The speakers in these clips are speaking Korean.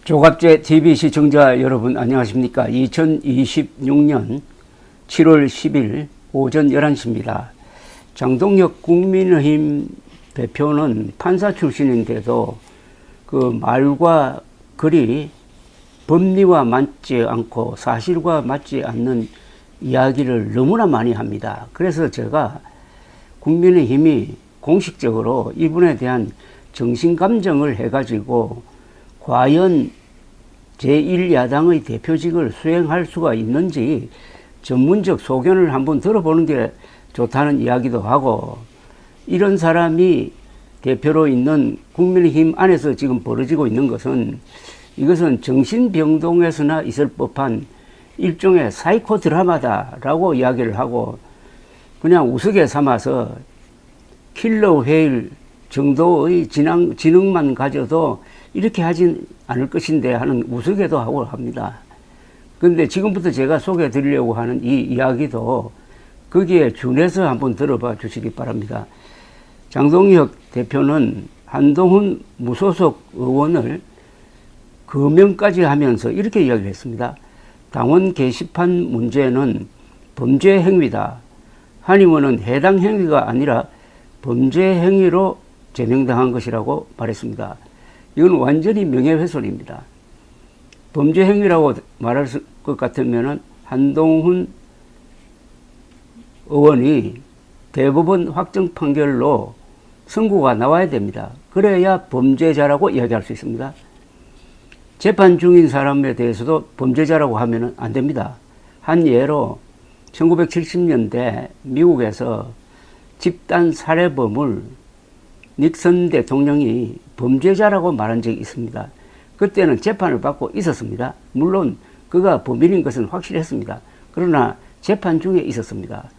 조갑제 TV 시청자 여러분 안녕하십니까. 2026년 7월 10일 오전 11시입니다. 장동혁 국민의힘 대표는 판사 출신인데도 그 말과 글이 법리와 맞지 않고 사실과 맞지 않는 이야기를 너무나 많이 합니다. 그래서 제가 국민의힘이 공식적으로 이분에 대한 정신감정을 해가지고 과연 제1야당의 대표직을 수행할 수가 있는지 전문적 소견을 한번 들어보는 게 좋다는 이야기도 하고, 이런 사람이 대표로 있는 국민의힘 안에서 지금 벌어지고 있는 것은 이것은 정신병동에서나 있을 법한 일종의 사이코 드라마다라고 이야기를 하고, 그냥 우스개 삼아서 킬러 웨일 정도의 지능만 가져도 이렇게 하진 않을 것인데 하는 우스개도 하고 합니다. 그런데 지금부터 제가 소개해 드리려고 하는 이 이야기도 거기에 준해서 한번 들어봐 주시기 바랍니다. 장동혁 대표는 한동훈 무소속 의원을 거명까지 하면서 이렇게 이야기를 했습니다. 당원 게시판 문제는 범죄 행위다. 한 의원은 해당 행위가 아니라 범죄 행위로 제명당한 것이라고 말했습니다. 이건 완전히 명예훼손입니다. 범죄 행위라고 말할 것 같으면 한동훈 의원이 대법원 확정 판결로 선고가 나와야 됩니다. 그래야 범죄자라고 이야기할 수 있습니다. 재판 중인 사람에 대해서도 범죄자라고 하면 안 됩니다. 한 예로 1970년대 미국에서 집단 살해범을 닉슨 대통령이 범죄자라고 말한 적이 있습니다. 그때는 재판을 받고 있었습니다. 물론 그가 범인인 것은 확실했습니다. 그러나 재판 중에 있었습니다.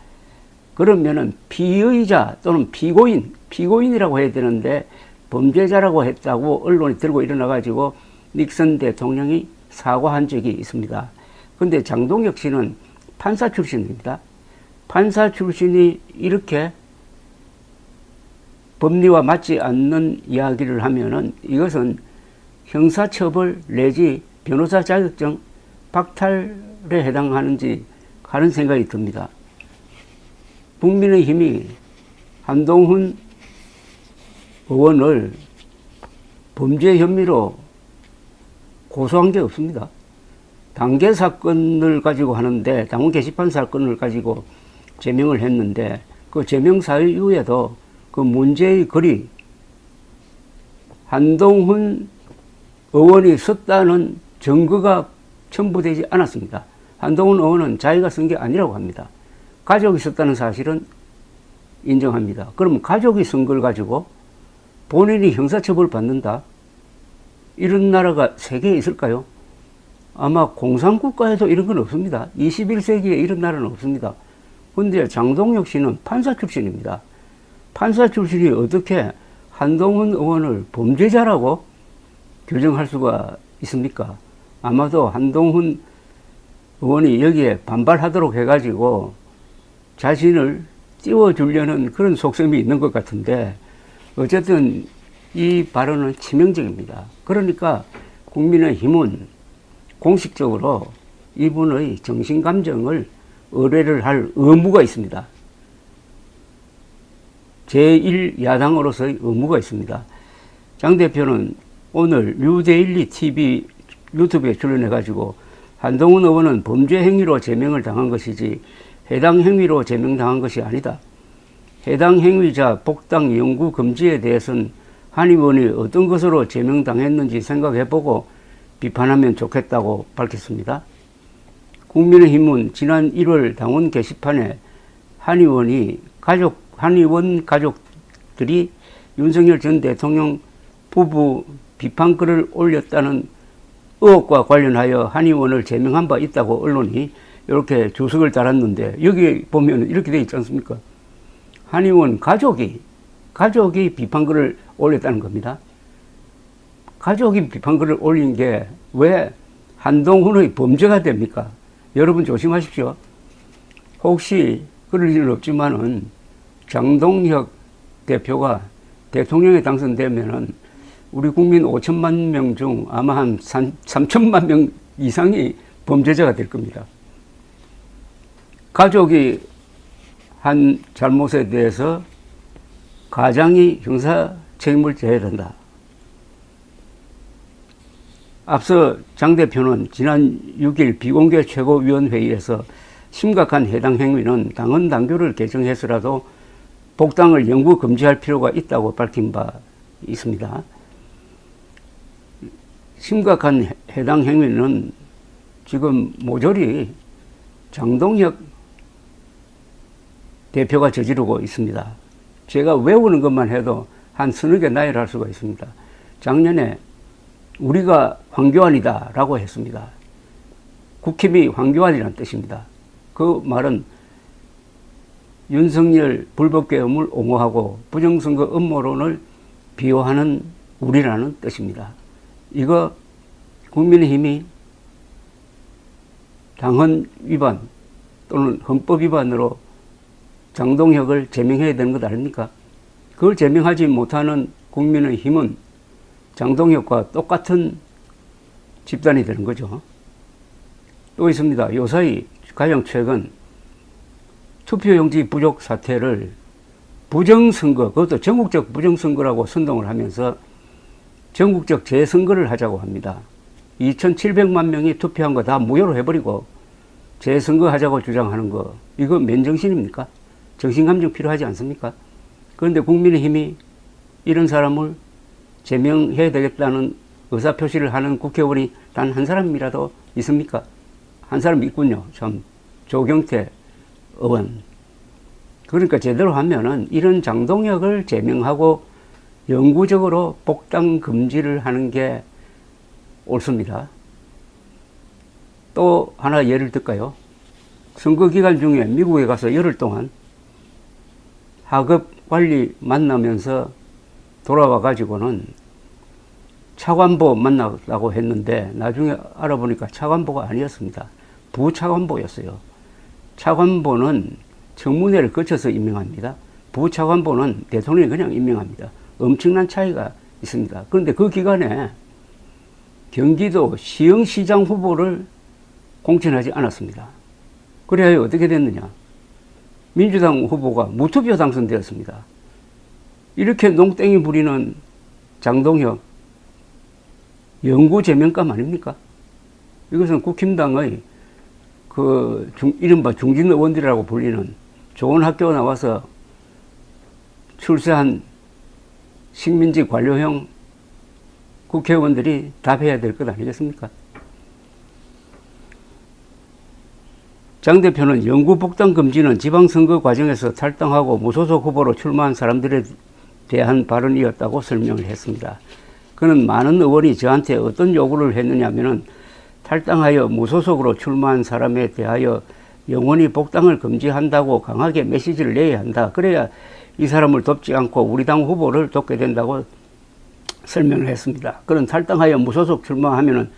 그러면은 피의자 또는 피고인이라고 해야 되는데 범죄자라고 했다고 언론이 들고 일어나가지고 닉슨 대통령이 사과한 적이 있습니다. 그런데 장동혁 씨는 판사 출신입니다. 판사 출신이 이렇게 법리와 맞지 않는 이야기를 하면은 이것은 형사처벌 내지 변호사 자격증 박탈에 해당하는지 하는 생각이 듭니다. 국민의힘이 한동훈 의원을 범죄 혐의로 고소한 게 없습니다. 당계 사건을 가지고 하는데, 당원 게시판 사건을 가지고 제명을 했는데, 그 제명 사유에도 그 문제의 글이 한동훈 의원이 썼다는 증거가 첨부되지 않았습니다. 한동훈 의원은 자기가 쓴 게 아니라고 합니다. 가족이 썼다는 사실은 인정합니다. 그럼 가족이 쓴 걸 가지고 본인이 형사처벌 받는다? 이런 나라가 세계에 있을까요? 아마 공산국가에도 이런 건 없습니다. 21세기에 이런 나라는 없습니다. 그런데 장동혁 씨는 판사 출신입니다. 판사 출신이 어떻게 한동훈 의원을 범죄자라고 규정할 수가 있습니까? 아마도 한동훈 의원이 여기에 반발하도록 해가지고 자신을 띄워주려는 그런 속셈이 있는 것 같은데, 어쨌든 이 발언은 치명적입니다. 그러니까 국민의힘은 공식적으로 이분의 정신감정을 의뢰를 할 의무가 있습니다. 제1야당으로서의 의무가 있습니다. 장 대표는 오늘 뉴데일리 TV 유튜브에 출연해가지고 한동훈 의원은 범죄 행위로 제명을 당한 것이지 해당 행위로 제명당한 것이 아니다. 해당 행위자 복당 영구 금지에 대해서는 한 의원이 어떤 것으로 제명당했는지 생각해보고 비판하면 좋겠다고 밝혔습니다. 국민의힘은 지난 1월 당원 게시판에 한 의원 가족들이 윤석열 전 대통령 부부 비판글을 올렸다는 의혹과 관련하여 한 의원을 제명한 바 있다고 언론이 이렇게 주석을 달았는데, 여기 보면 이렇게 되어 있지 않습니까? 한 의원 가족이 비판글을 올렸다는 겁니다. 가족이 비판글을 올린 게 왜 한동훈의 범죄가 됩니까? 여러분 조심하십시오. 혹시 그럴 일은 없지만은 장동혁 대표가 대통령에 당선되면은 우리 국민 5천만 명 중 아마 한 3천만 명 이상이 범죄자가 될 겁니다. 가족이 한 잘못에 대해서 가장이 형사 책임을 져야 된다. 앞서 장 대표는 지난 6일 비공개 최고위원회의에서 심각한 해당 행위는 당헌 당규를 개정해서라도 복당을 영구 금지할 필요가 있다고 밝힌 바 있습니다. 심각한 해당 행위는 지금 모조리 장동혁 대표가 저지르고 있습니다. 제가 외우는 것만 해도 한 서너 개 나열할 수가 있습니다. 작년에 우리가 황교안이다 라고 했습니다. 국힘이 황교안이라는 뜻입니다. 그 말은 윤석열 불법계엄을 옹호하고 부정선거 음모론을 비호하는 우리라는 뜻입니다. 이거 국민의힘이 당헌 위반 또는 헌법 위반으로 장동혁을 제명해야 되는 것 아닙니까? 그걸 제명하지 못하는 국민의힘은 장동혁과 똑같은 집단이 되는 거죠. 또 있습니다. 요사이 가장 최근 투표용지 부족 사태를 부정선거, 그것도 전국적 부정선거라고 선동을 하면서 전국적 재선거를 하자고 합니다. 2,700만 명이 투표한 거 다 무효로 해버리고 재선거 하자고 주장하는 거, 이거 맨정신입니까? 정신감정 필요하지 않습니까? 그런데 국민의힘이 이런 사람을 제명해야 되겠다는 의사표시를 하는 국회의원이 단 한 사람이라도 있습니까? 한 사람 있군요. 참, 조경태 의원. 그러니까 제대로 하면은 이런 장동혁을 제명하고 영구적으로 복당 금지를 하는 게 옳습니다. 또 하나 예를 들까요? 선거 기간 중에 미국에 가서 열흘 동안 하급 관리 만나면서 돌아와 가지고는 차관보 만나다고 했는데 나중에 알아보니까 차관보가 아니었습니다. 부차관보였어요. 차관보는 청문회를 거쳐서 임명합니다. 부차관보는 대통령이 그냥 임명합니다. 엄청난 차이가 있습니다. 그런데 그 기간에 경기도 시흥시장 후보를 공천하지 않았습니다. 그래야 어떻게 됐느냐? 민주당 후보가 무투표 당선되었습니다. 이렇게 농땡이 부리는 장동혁 영구 제명감 아닙니까? 이것은 국힘당의 이른바 중진 의원들이라고 불리는 좋은 학교 나와서 출세한 식민지 관료형 국회의원들이 답해야 될 것 아니겠습니까? 장 대표는 영구 복당 금지는 지방선거 과정에서 탈당하고 무소속 후보로 출마한 사람들에 대한 발언이었다고 설명을 했습니다. 그는 많은 의원이 저한테 어떤 요구를 했느냐 하면은 탈당하여 무소속으로 출마한 사람에 대하여 영원히 복당을 금지한다고 강하게 메시지를 내야 한다. 그래야 이 사람을 돕지 않고 우리 당 후보를 돕게 된다고 설명을 했습니다. 그는 탈당하여 무소속 출마하면은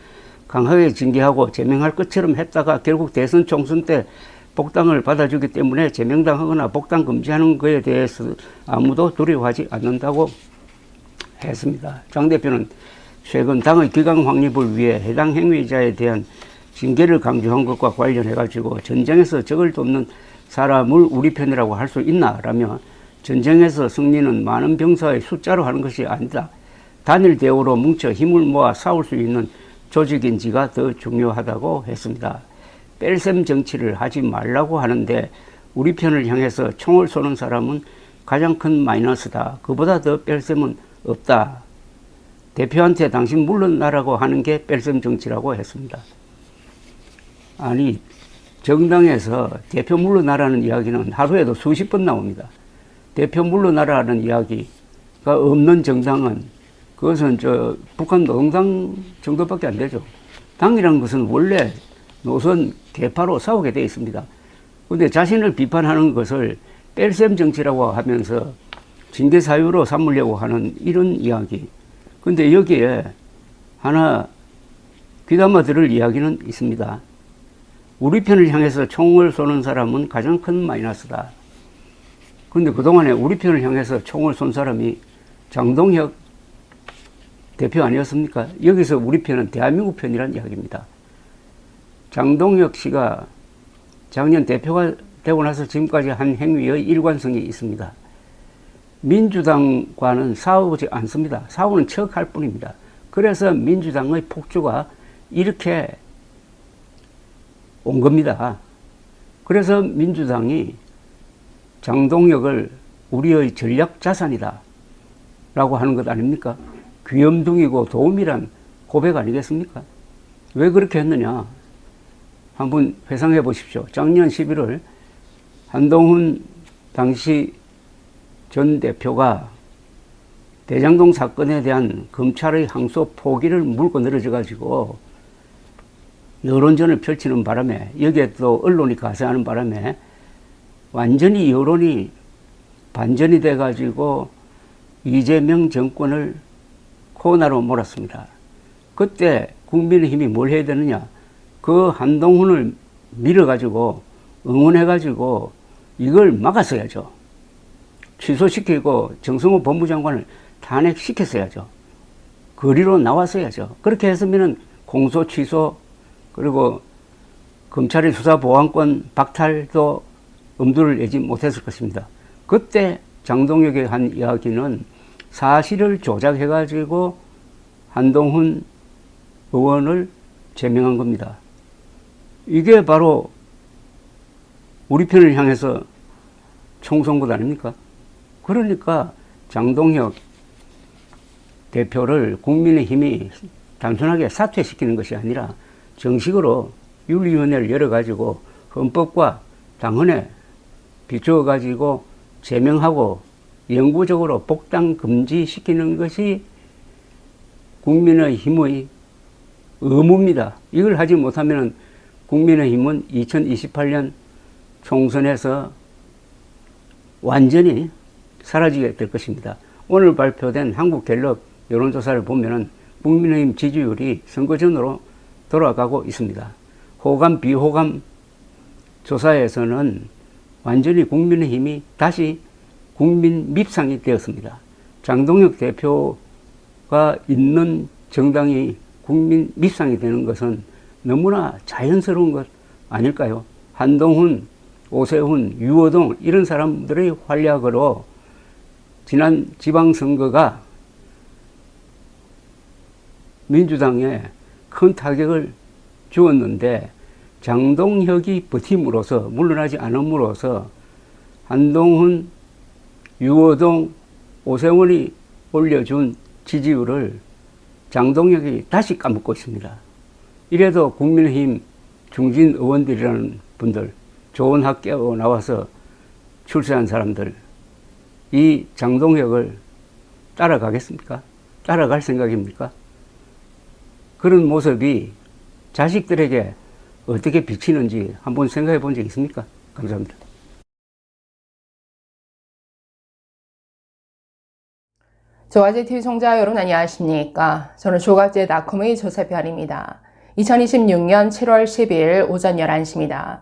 강하게 징계하고 제명할 것처럼 했다가 결국 대선 총선 때 복당을 받아주기 때문에 제명당하거나 복당 금지하는 것에 대해서 아무도 두려워하지 않는다고 했습니다. 장 대표는 최근 당의 기강 확립을 위해 해당 행위자에 대한 징계를 강조한 것과 관련해가지고 전쟁에서 적을 돕는 사람을 우리 편이라고 할 수 있나? 라며 전쟁에서 승리는 많은 병사의 숫자로 하는 것이 아니다. 단일 대우로 뭉쳐 힘을 모아 싸울 수 있는 조직인지가 더 중요하다고 했습니다. 뺄셈 정치를 하지 말라고 하는데 우리 편을 향해서 총을 쏘는 사람은 가장 큰 마이너스다. 그보다 더 뺄셈은 없다. 대표한테 당신 물러나라고 하는 게 뺄셈 정치라고 했습니다. 아니, 정당에서 대표 물러나라는 이야기는 하루에도 수십 번 나옵니다. 대표 물러나라는 이야기가 없는 정당은 그것은 북한 노동당 정도밖에 안 되죠. 당이라는 것은 원래 노선 개파로 싸우게 되어 있습니다. 그런데 자신을 비판하는 것을 뺄셈 정치라고 하면서 징계 사유로 삼으려고 하는 이런 이야기. 그런데 여기에 하나 귀담아 들을 이야기는 있습니다. 우리 편을 향해서 총을 쏘는 사람은 가장 큰 마이너스다. 그런데 그동안에 우리 편을 향해서 총을 쏜 사람이 장동혁 대표 아니었습니까? 여기서 우리 편은 대한민국 편이라는 이야기입니다. 장동혁 씨가 작년 대표가 되고 나서 지금까지 한 행위의 일관성이 있습니다. 민주당과는 싸우지 않습니다. 싸우는 척할 뿐입니다. 그래서 민주당의 폭주가 이렇게 온 겁니다. 그래서 민주당이 장동혁을 우리의 전략 자산이다 라고 하는 것 아닙니까? 귀염둥이고 도움이란 고백 아니겠습니까? 왜 그렇게 했느냐? 한번 회상해 보십시오. 작년 11월 한동훈 당시 전 대표가 대장동 사건에 대한 검찰의 항소 포기를 물고 늘어져 가지고 여론전을 펼치는 바람에, 여기에 또 언론이 가세하는 바람에 완전히 여론이 반전이 돼 가지고 이재명 정권을 코너로 몰았습니다. 그때 국민의힘이 뭘 해야 되느냐? 그 한동훈을 밀어가지고 응원해가지고 이걸 막았어야죠. 취소시키고 정성호 법무장관을 탄핵시켰어야죠. 거리로 나왔어야죠. 그렇게 했으면 공소 취소 그리고 검찰의 수사보안권 박탈도 엄두를 내지 못했을 것입니다. 그때 장동혁이 한 이야기는 사실을 조작해가지고 한동훈 의원을 제명한 겁니다. 이게 바로 우리 편을 향해서 총선 것 아닙니까? 그러니까 장동혁 대표를 국민의힘이 단순하게 사퇴시키는 것이 아니라 정식으로 윤리위원회를 열어가지고 헌법과 당헌에 비추어가지고 제명하고 영구적으로 복당 금지시키는 것이 국민의힘의 의무입니다. 이걸 하지 못하면 국민의힘은 2028년 총선에서 완전히 사라지게 될 것입니다. 오늘 발표된 한국갤럽 여론조사를 보면은 국민의힘 지지율이 선거 전으로 돌아가고 있습니다. 호감, 비호감 조사에서는 완전히 국민의힘이 다시 국민 밉상이 되었습니다. 장동혁 대표가 있는 정당이 국민 밉상이 되는 것은 너무나 자연스러운 것 아닐까요? 한동훈, 오세훈, 유호동 이런 사람들의 활약으로 지난 지방선거가 민주당에 큰 타격을 주었는데 장동혁이 버팀으로써 물러나지 않음으로써 한동훈, 유호동, 오세훈이 올려준 지지율을 장동혁이 다시 까먹고 있습니다. 이래도 국민의힘 중진 의원들이라는 분들, 좋은 학교 나와서 출세한 사람들, 이 장동혁을 따라가겠습니까? 따라갈 생각입니까? 그런 모습이 자식들에게 어떻게 비치는지 한번 생각해 본 적 있습니까? 감사합니다. 조가제TV 청자 여러분 안녕하십니까? 저는 조가제닷컴의 조세별입니다. 2026년 7월 10일 오전 11시입니다.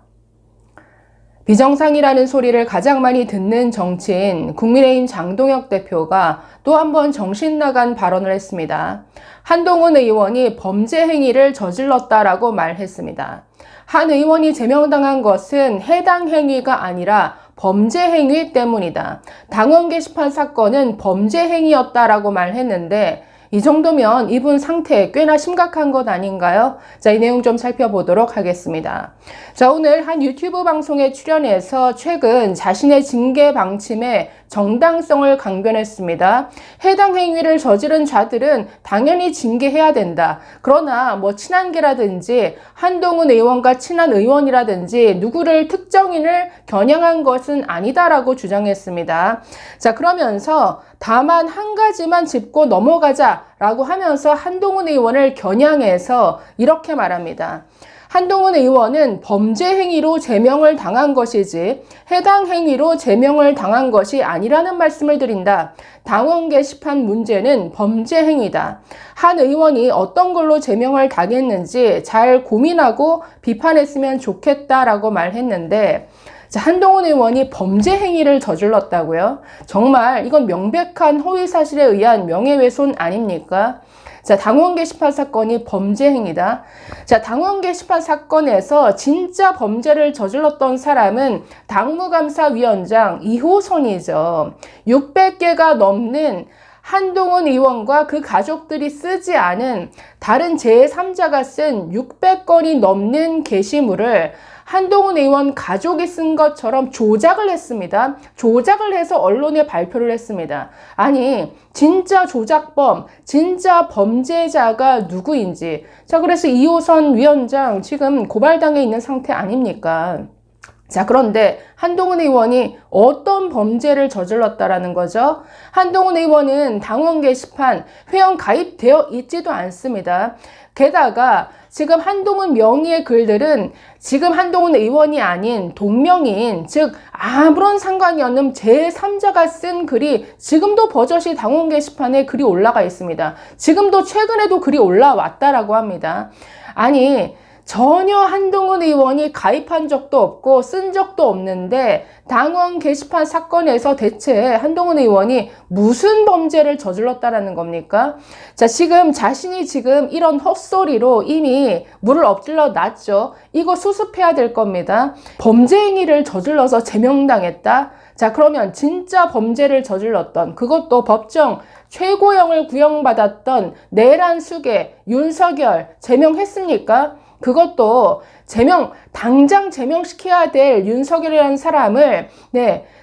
비정상이라는 소리를 가장 많이 듣는 정치인 국민의힘 장동혁 대표가 또 한 번 정신 나간 발언을 했습니다. 한동훈 의원이 범죄 행위를 저질렀다라고 말했습니다. 한 의원이 제명당한 것은 해당 행위가 아니라 범죄 행위 때문이다. 당원 게시판 사건은 범죄 행위였다라고 말했는데 이 정도면 이분 상태 꽤나 심각한 것 아닌가요? 자, 이 내용 좀 살펴보도록 하겠습니다. 자, 오늘 한 유튜브 방송에 출연해서 최근 자신의 징계 방침의 정당성을 강변했습니다. 해당 행위를 저지른 자들은 당연히 징계해야 된다. 그러나 뭐 친한계라든지 한동훈 의원과 친한 의원이라든지 누구를 특정인을 겨냥한 것은 아니다라고 주장했습니다. 자, 그러면서 다만 한 가지만 짚고 넘어가자라고 하면서 한동훈 의원을 겨냥해서 이렇게 말합니다. 한동훈 의원은 범죄 행위로 제명을 당한 것이지 해당 행위로 제명을 당한 것이 아니라는 말씀을 드린다. 당원 게시판 문제는 범죄 행위다. 한 의원이 어떤 걸로 제명을 당했는지 잘 고민하고 비판했으면 좋겠다라고 말했는데 자, 한동훈 의원이 범죄 행위를 저질렀다고요? 정말 이건 명백한 허위 사실에 의한 명예훼손 아닙니까? 자, 당원 게시판 사건이 범죄 행위다. 자, 당원 게시판 사건에서 진짜 범죄를 저질렀던 사람은 당무감사위원장 2호선이죠. 600개가 넘는 한동훈 의원과 그 가족들이 쓰지 않은 다른 제3자가 쓴 600건이 넘는 게시물을 한동훈 의원 가족이 쓴 것처럼 조작을 했습니다. 조작을 해서 언론에 발표를 했습니다. 아니, 진짜 조작범, 진짜 범죄자가 누구인지. 자, 그래서 2호선 위원장 지금 고발당해 있는 상태 아닙니까? 자, 그런데 한동훈 의원이 어떤 범죄를 저질렀다라는 거죠? 한동훈 의원은 당원 게시판 회원 가입되어 있지도 않습니다. 게다가 지금 한동훈 명의의 글들은 지금 한동훈 의원이 아닌 동명이인, 즉 아무런 상관이 없는 제3자가 쓴 글이 지금도 버젓이 당원 게시판에 글이 올라가 있습니다. 지금도 최근에도 글이 올라왔다라고 합니다. 아니, 전혀 한동훈 의원이 가입한 적도 없고 쓴 적도 없는데 당원 게시판 사건에서 대체 한동훈 의원이 무슨 범죄를 저질렀다라는 겁니까? 자, 지금 자신이 지금 이런 헛소리로 이미 물을 엎질러 놨죠. 이거 수습해야 될 겁니다. 범죄 행위를 저질러서 제명당했다? 자, 그러면 진짜 범죄를 저질렀던, 그것도 법정 최고형을 구형받았던 내란 수괴 윤석열 제명했습니까? 그것도 당장 제명시켜야 될 윤석열이라는 사람을,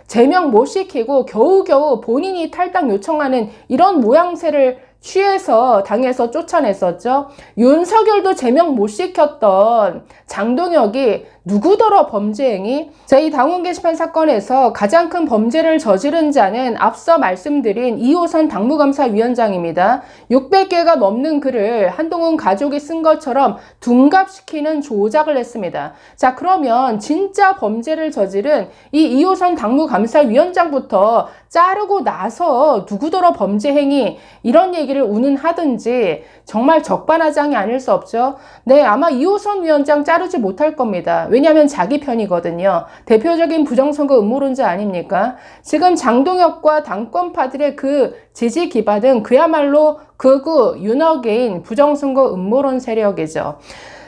제명 못 시키고 겨우겨우 본인이 탈당 요청하는 이런 모양새를 취해서 당에서 쫓아냈었죠. 윤석열도 제명 못 시켰던 장동혁이 누구더러 범죄 행위? 자, 이 당원 게시판 사건에서 가장 큰 범죄를 저지른 자는 앞서 말씀드린 2호선 당무감사위원장입니다. 600개가 넘는 글을 한동훈 가족이 쓴 것처럼 둔갑시키는 조작을 했습니다. 자, 그러면 진짜 범죄를 저지른 이 2호선 당무감사위원장부터 자르고 나서 누구더러 범죄 행위, 이런 얘기를 운운하든지 정말 적반하장이 아닐 수 없죠. 네, 아마 2호선 위원장 자르지 못할 겁니다. 왜냐하면 자기 편이거든요. 대표적인 부정선거 음모론자 아닙니까? 지금 장동혁과 당권파들의 그 지지 기반은 그야말로 극우 윤어게인 부정선거 음모론 세력이죠.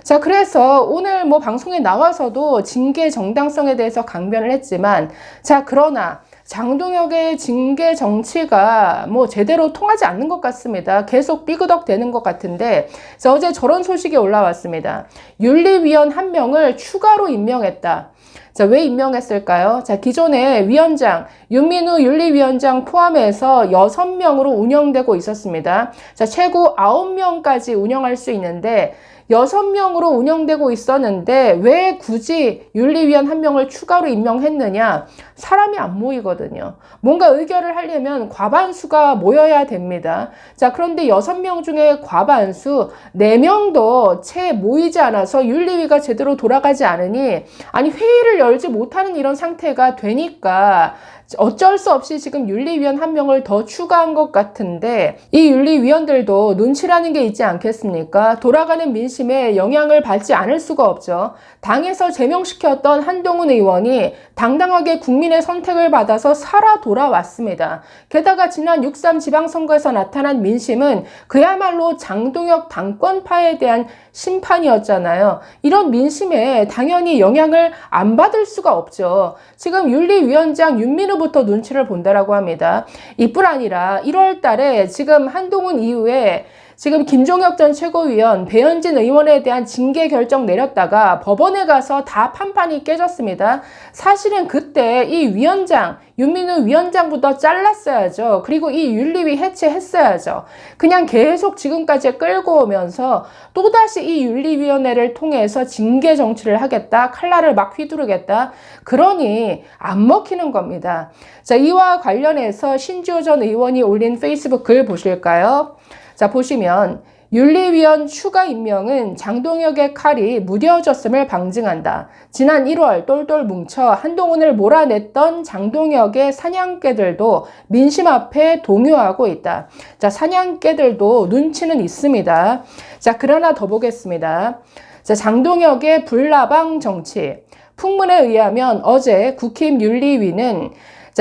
자, 그래서 오늘 방송에 나와서도 징계 정당성에 대해서 강변을 했지만, 자, 그러나 장동혁의 징계 정치가 제대로 통하지 않는 것 같습니다. 계속 삐그덕 되는 것 같은데, 어제 저런 소식이 올라왔습니다. 윤리위원 1명을 추가로 임명했다. 자, 왜 임명했을까요? 자, 기존에 위원장, 윤민우 윤리위원장 포함해서 6명으로 운영되고 있었습니다. 자, 최고 9명까지 운영할 수 있는데, 6명으로 운영되고 있었는데 왜 굳이 윤리위원 1명을 추가로 임명했느냐? 사람이 안 모이거든요. 뭔가 의결을 하려면 과반수가 모여야 됩니다. 자, 그런데 6명 중에 과반수 4명도 채 모이지 않아서 윤리위가 제대로 돌아가지 않으니, 아니 회의를 열지 못하는 이런 상태가 되니까 어쩔 수 없이 지금 윤리위원 1명을 더 추가한 것 같은데, 이 윤리위원들도 눈치라는 게 있지 않겠습니까? 돌아가는 민심에 영향을 받지 않을 수가 없죠. 당에서 제명시켰던 한동훈 의원이 당당하게 국민의 선택을 받아서 살아 돌아왔습니다. 게다가 지난 6.3 지방선거에서 나타난 민심은 그야말로 장동혁 당권파에 대한 심판이었잖아요. 이런 민심에 당연히 영향을 안 받을 수가 없죠. 지금 윤리위원장 윤민우부터 눈치를 본다라고 합니다. 이뿐 아니라 1월 달에 지금 한동훈 이후에 지금 김종혁 전 최고위원, 배현진 의원에 대한 징계 결정 내렸다가 법원에 가서 다 판판이 깨졌습니다. 사실은 그때 이 위원장, 윤민우 위원장부터 잘랐어야죠. 그리고 이 윤리위 해체했어야죠. 그냥 계속 지금까지 끌고 오면서 또다시 이 윤리위원회를 통해서 징계 정치를 하겠다, 칼날을 막 휘두르겠다. 그러니 안 먹히는 겁니다. 자, 이와 관련해서 신지호 전 의원이 올린 페이스북 글 보실까요? 자, 보시면 윤리위원 추가 임명은 장동혁의 칼이 무뎌졌음을 방증한다. 지난 1월 똘똘 뭉쳐 한동훈을 몰아냈던 장동혁의 사냥개들도 민심 앞에 동요하고 있다. 자, 사냥개들도 눈치는 있습니다. 자, 그러나 더 보겠습니다. 자, 장동혁의 불나방 정치. 풍문에 의하면 어제 국힘 윤리위는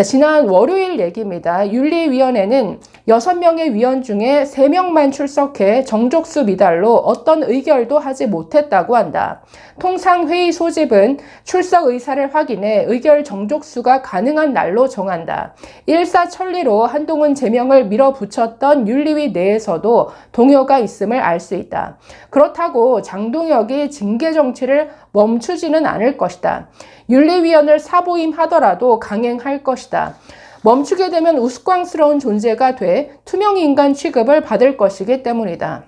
지난 월요일 얘기입니다. 윤리위원회는 6명의 위원 중에 3명만 출석해 정족수 미달로 어떤 의결도 하지 못했다고 한다. 통상 회의 소집은 출석 의사를 확인해 의결 정족수가 가능한 날로 정한다. 일사천리로 한동훈 제명을 밀어붙였던 윤리위 내에서도 동요가 있음을 알 수 있다. 그렇다고 장동혁이 징계 정치를 멈추지는 않을 것이다. 윤리위원을 사보임하더라도 강행할 것이다. 멈추게 되면 우스꽝스러운 존재가 돼 투명인간 취급을 받을 것이기 때문이다.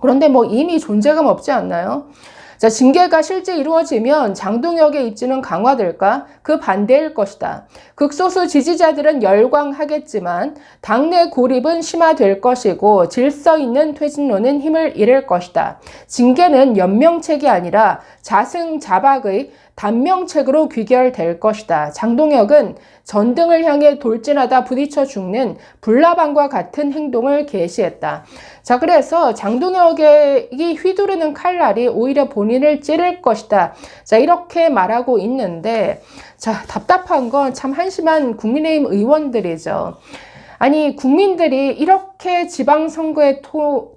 그런데 이미 존재감 없지 않나요? 징계가 실제 이루어지면 장동혁의 입지는 강화될까? 그 반대일 것이다. 극소수 지지자들은 열광하겠지만 당내 고립은 심화될 것이고 질서 있는 퇴진론은 힘을 잃을 것이다. 징계는 연명책이 아니라 자승자박의 단명책으로 귀결될 것이다. 장동혁은 전등을 향해 돌진하다 부딪혀 죽는 불나방과 같은 행동을 개시했다. 그래서 장동혁이 휘두르는 칼날이 오히려 본인을 찌를 것이다. 이렇게 말하고 있는데, 답답한 건 참 한심한 국민의힘 의원들이죠. 아니, 국민들이 이렇게 지방선거의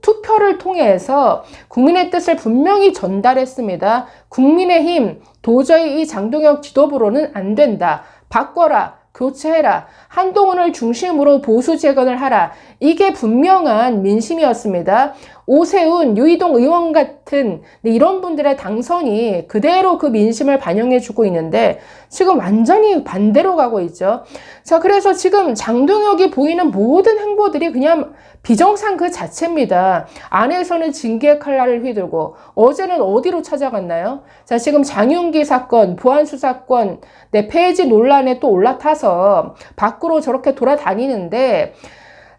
투표를 통해서 국민의 뜻을 분명히 전달했습니다. 국민의힘, 도저히 이 장동혁 지도부로는 안 된다. 바꿔라. 교체해라. 한동훈을 중심으로 보수 재건을 하라. 이게 분명한 민심이었습니다. 오세훈, 유이동 의원 같은 이런 분들의 당선이 그대로 그 민심을 반영해주고 있는데 지금 완전히 반대로 가고 있죠. 그래서 지금 장동혁이 보이는 모든 행보들이 그냥 비정상 그 자체입니다. 안에서는 징계 칼날을 휘두르고 어제는 어디로 찾아갔나요? 지금 장윤기 사건, 보안수 사건, 폐지 논란에 또 올라타서 밖으로 저렇게 돌아다니는데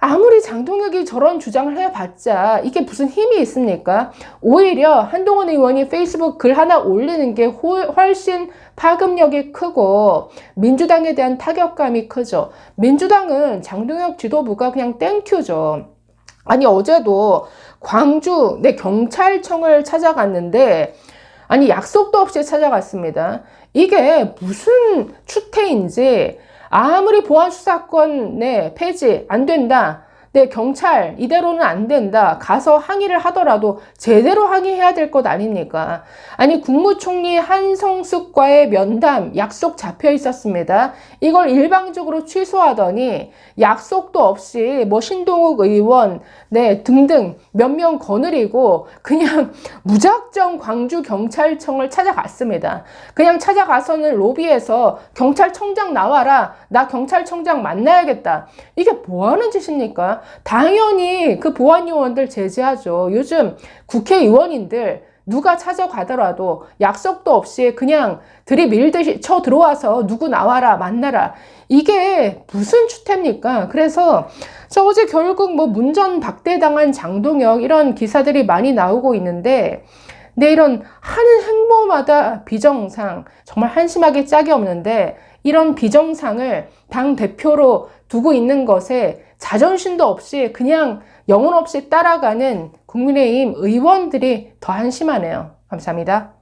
아무리 장동혁이 저런 주장을 해봤자 이게 무슨 힘이 있습니까? 오히려 한동훈 의원이 페이스북 글 하나 올리는 게 훨씬 파급력이 크고 민주당에 대한 타격감이 크죠. 민주당은 장동혁 지도부가 그냥 땡큐죠. 아니 어제도 광주 경찰청을 찾아갔는데 아니 약속도 없이 찾아갔습니다. 이게 무슨 추태인지 아무리 보안수사권 폐지 안 된다. 경찰 이대로는 안 된다. 가서 항의를 하더라도 제대로 항의해야 될 것 아닙니까? 아니 국무총리 한성숙과의 면담 약속 잡혀 있었습니다. 이걸 일방적으로 취소하더니 약속도 없이 신동욱 의원 등등 몇 명 거느리고 그냥 무작정 광주경찰청을 찾아갔습니다. 그냥 찾아가서는 로비에서 경찰청장 나와라. 나 경찰청장 만나야겠다. 이게 뭐하는 짓입니까? 당연히 그 보안요원들 제재하죠. 요즘 국회의원인들 누가 찾아가더라도 약속도 없이 그냥 들이밀듯이 쳐 들어와서 누구 나와라 만나라. 이게 무슨 추태입니까? 그래서 어제 결국 문전박대당한 장동혁 이런 기사들이 많이 나오고 있는데 이런 하는 행보마다 비정상, 정말 한심하게 짝이 없는데 이런 비정상을 당대표로 두고 있는 것에 자존심도 없이 그냥 영혼 없이 따라가는 국민의힘 의원들이 더 한심하네요. 감사합니다.